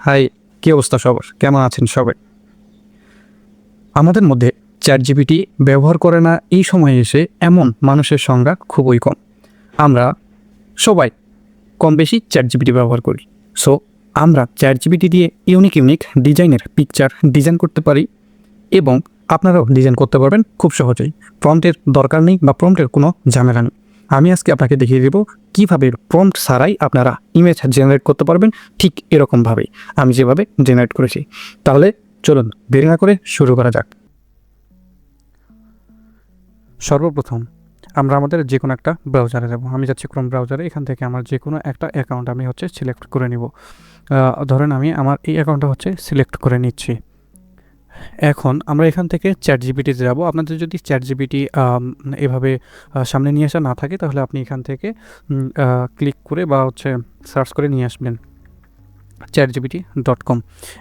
High, কী অবস্থা সবার? কেমন আছেন সবাই? আমাদের মধ্যে ChatGPT ব্যবহার করে না এই সময়ে এসে এমন মানুষের সংখ্যা খুবই কম। আমরা সবাই কম-বেশি ChatGPT ব্যবহার করি। সো আমরা ChatGPT দিয়ে ইউনিক ডিজাইনের পিকচার ডিজাইন করতে পারি এবং আপনারাও ডিজাইন করতে পারবেন খুব সহজেই। প্রম্পটের দরকার নেই বা প্রম্পটের কোনো ঝামেলা নেই। আমি আজকে আপনাকে দেখিয়ে দেব কীভাবে প্রম্পট ছাড়াই আপনারা ইমেজ জেনারেট করতে পারবেন ঠিক এরকমভাবেই আমি যেভাবে জেনারেট করেছি। তাহলে চলুন দেরি না করে শুরু করা যাক। সর্বপ্রথম আমরা আমাদের যে কোনো একটা ব্রাউজারে যাব। আমি যাচ্ছি ক্রোম ব্রাউজারে। এখান থেকে আমার যে কোনো একটা অ্যাকাউন্ট আমি সিলেক্ট করে নিব। ধরেন আমি আমার এই অ্যাকাউন্টটা সিলেক্ট করে নিচ্ছি। এখন আমরা এখান থেকে ChatGPT তে যাব। আপনাদের যদি ChatGPT এভাবে সামনে নিয়ে আসা না থাকে তাহলে আপনি এখান থেকে ক্লিক করে বা সার্চ করে নিয়ে আসবেন chatgpt.com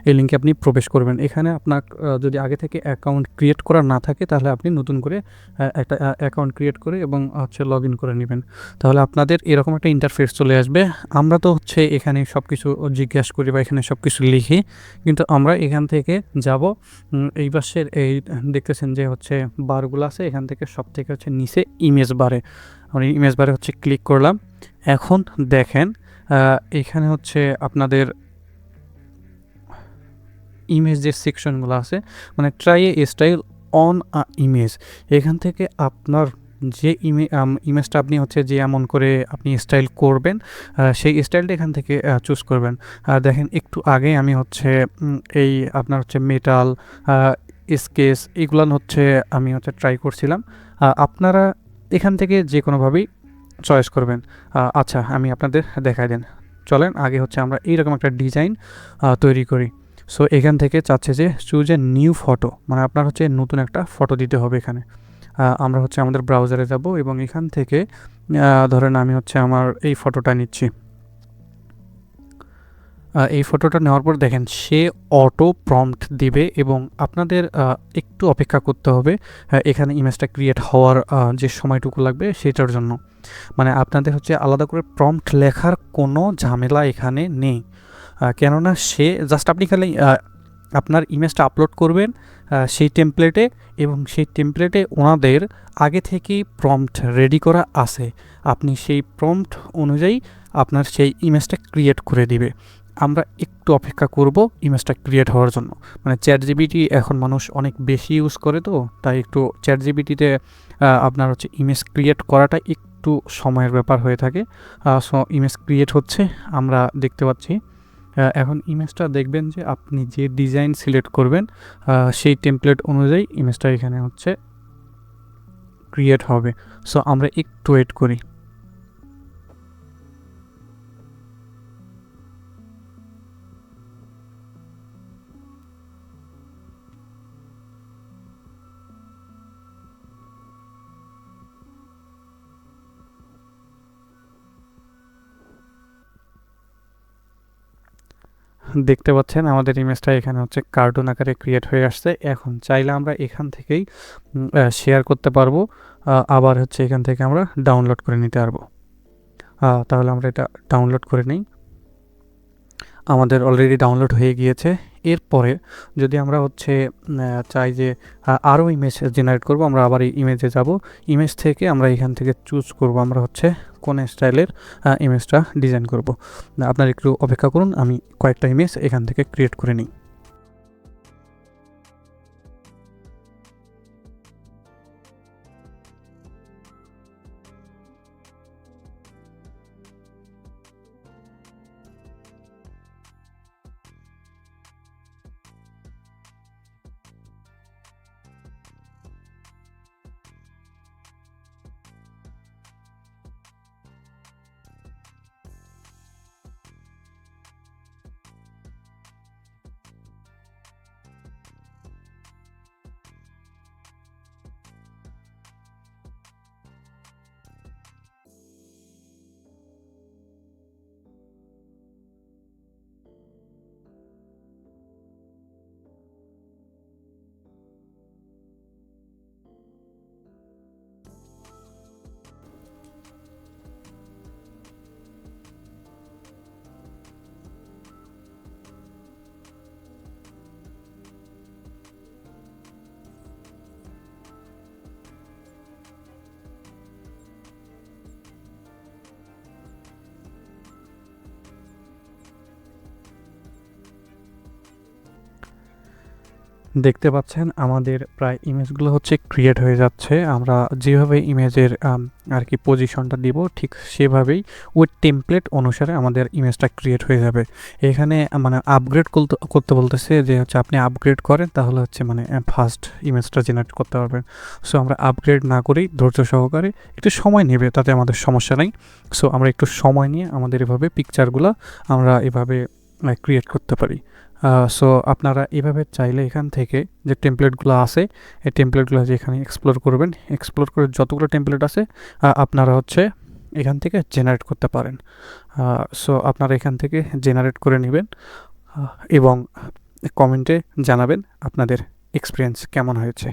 এই লিঙ্কে আপনি প্রবেশ করবেন। এখানে আপনার যদি আগে থেকে অ্যাকাউন্ট ক্রিয়েট করা না থাকে তাহলে আপনি নতুন করে একটা অ্যাকাউন্ট ক্রিয়েট করে এবং লগ ইন করে নেবেন। তাহলে আপনাদের এরকম একটা ইন্টারফেস চলে আসবে। আমরা তো এখানে সব কিছু জিজ্ঞাসা করি বা এখানে সব কিছু লিখি, কিন্তু আমরা এখান থেকে যাব এই পাশের এই দেখতেছেন যে বারগুলো আছে, এখান থেকে সব থেকে নিচে ইমেজ বারে, আমরা ইমেজ বারে ক্লিক করলাম। এখন দেখেন এখানে আপনাদের ইমেজ যে সেকশনগুলো আছে, মানে try A style on a image, এখান থেকে আপনার যে ইমেজটা আপনি যে এমন করে আপনি স্টাইল করবেন সেই স্টাইলটা এখান থেকে চুজ করবেন। আর দেখেন একটু আগে আমি এই আপনার মেটাল স্কেচ এগুলো আমি ট্রাই করছিলাম। আপনারা এখান থেকে যে কোনোভাবেই চয়েস করবেন। আচ্ছা, আমি আপনাদের দেখাই দেন। চলেন আগে আমরা এইরকম একটা ডিজাইন তৈরি করি। সো এখান থেকে চাচ্ছে যে চুজ এ নিউ ফটো, মানে আপনার নতুন একটা ফটো দিতে হবে এখানে। আমরা আমাদের ব্রাউজারে যাব এবং এখান থেকে ধরেন আমি আমার এই ফটোটা নিচ্ছি। এই ফটোটা নেওয়ার পর দেখেন সে অটো প্রম্পট দিবে এবং আপনাদের একটু অপেক্ষা করতে হবে এখানে ইমেজটা ক্রিয়েট হওয়ার যে সময়টুকু লাগবে সেটার জন্য। মানে আপনাদের আলাদা করে প্রম্পট লেখার কোনো ঝামেলা এখানে নেই, কেননা সে জাস্ট আপনি খালি আপনার ইমেজটা আপলোড করবেন সেই টেমপ্লেটে, এবং সেই টেমপ্লেটে ওনাদের আগে থেকেই প্রম্পট রেডি করা আছে। আপনি সেই প্রম্পট অনুযায়ী আপনার সেই ইমেজটা ক্রিয়েট করে দিবে। আমরা একটু অপেক্ষা করব ইমেজটা ক্রিয়েট হওয়ার জন্য। মানে ChatGPT এখন মানুষ অনেক বেশি ইউজ করে, তো তাই একটু ChatGPT-তে আপনার ইমেজ ক্রিয়েট করাটা একটু সময়ের ব্যাপার হয়ে থাকে। সো ইমেজ ক্রিয়েট হচ্ছে, আমরা দেখতে পাচ্ছি। এখন ইমেজটা দেখবেন যে আপনি যে ডিজাইন সিলেক্ট করবেন সেই টেমপ্লেট অনুযায়ী ইমেজটা এখানে ক্রিয়েট হবে। সো আমরা একটু ওয়েট করি। দেখতে পাচ্ছেন আমাদের ইমেজটা এখানে কার্টুন আকারে ক্রিয়েট হয়ে আসছে। এখন চাইলে আমরা এখান থেকেই শেয়ার করতে পারবো, আবার এখান থেকে আমরা ডাউনলোড করে নিতে পারবো। তাহলে আমরা এটা ডাউনলোড করে নিই। আমাদের অলরেডি ডাউনলোড হয়ে গিয়েছে। এরপরে যদি আমরা চাই যে আরও ইমেজ জেনারেট করব, আমরা আবার এই ইমেজে যাব। ইমেজ থেকে আমরা এখান থেকে চুজ করব আমরা কোন স্টাইলের ইমেজটা ডিজাইন করব। আপনারা একটু অপেক্ষা করুন, আমি কয়েকটা ইমেজ এখান থেকে ক্রিয়েট করে নিই। দেখতে পাচ্ছেন আমাদের প্রায় ইমেজগুলো হচ্ছে ক্রিয়েট হয়ে যাচ্ছে। আমরা যেভাবে ইমেজের আর কি পজিশনটা দিব ঠিক সেভাবেই ওই টেমপ্লেট অনুসারে আমাদের ইমেজটা ক্রিয়েট হয়ে যাবে। এখানে মানে আপগ্রেড করতে বলতেছে যে হচ্ছে আপনি আপগ্রেড করেন তাহলে হচ্ছে মানে ফার্স্ট ইমেজটা জেনারেট করতে পারবেন। সো আমরা আপগ্রেড না করেই ধৈর্য সহকারে একটু সময় নেবে, তাতে আমাদের সমস্যা নাই। সো আমরা একটু সময় নিয়ে আমাদের এভাবে পিকচারগুলো আমরা এভাবে ক্রিয়েট করতে পারি। সো আপনারা এভাবে চাইলে এখান থেকে যে টেমপ্লেটগুলো আছে এই টেমপ্লেটগুলো যে এখানে এক্সপ্লোর করবেন, এক্সপ্লোর করে যতগুলো টেমপ্লেট আছে আপনারা হচ্ছে এখান থেকে জেনারেট করতে পারেন। সো আপনারা এখান থেকে জেনারেট করে নেবেন এবং কমেন্টে জানাবেন আপনাদের এক্সপিরিয়েন্স কেমন হয়েছে।